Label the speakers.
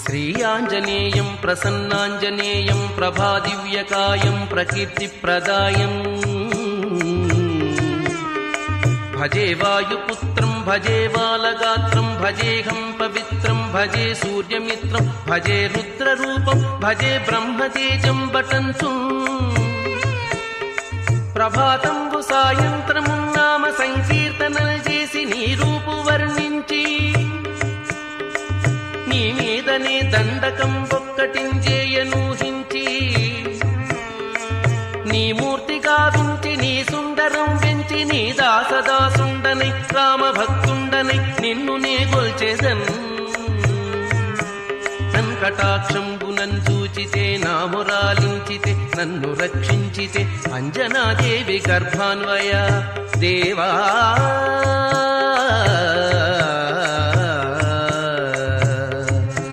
Speaker 1: శ్రీయాంజనేయం ప్రసన్నాంజనేయం ప్రభాదివ్యకాయం ప్రకీర్తిప్రదాయం భజే వాయుపుత్రం భజే బాలగాత్రం భజేహం పవిత్రం భజే సూర్యమిత్రం భజే రుద్రరూపం భజే బ్రహ్మతేజం బటంచు ప్రభాతంబు సాయంత్రము నామ సంకీర్తనలు చేసి నీ రూపు వర్ణించి నీ మీదనే దండకం ఒక్కటించేయనూహించి నీ మూర్తి గావించి నీ సుందరం వెంచి నీ దాసదాసుండనై రామభక్తుండనై నిన్ను నే గొల్చెదన్ కటాక్షంబునన్ చూచితే నామురాలించితే నన్ను రక్షించితే అంజనాదేవి గర్భాన్వయ దేవా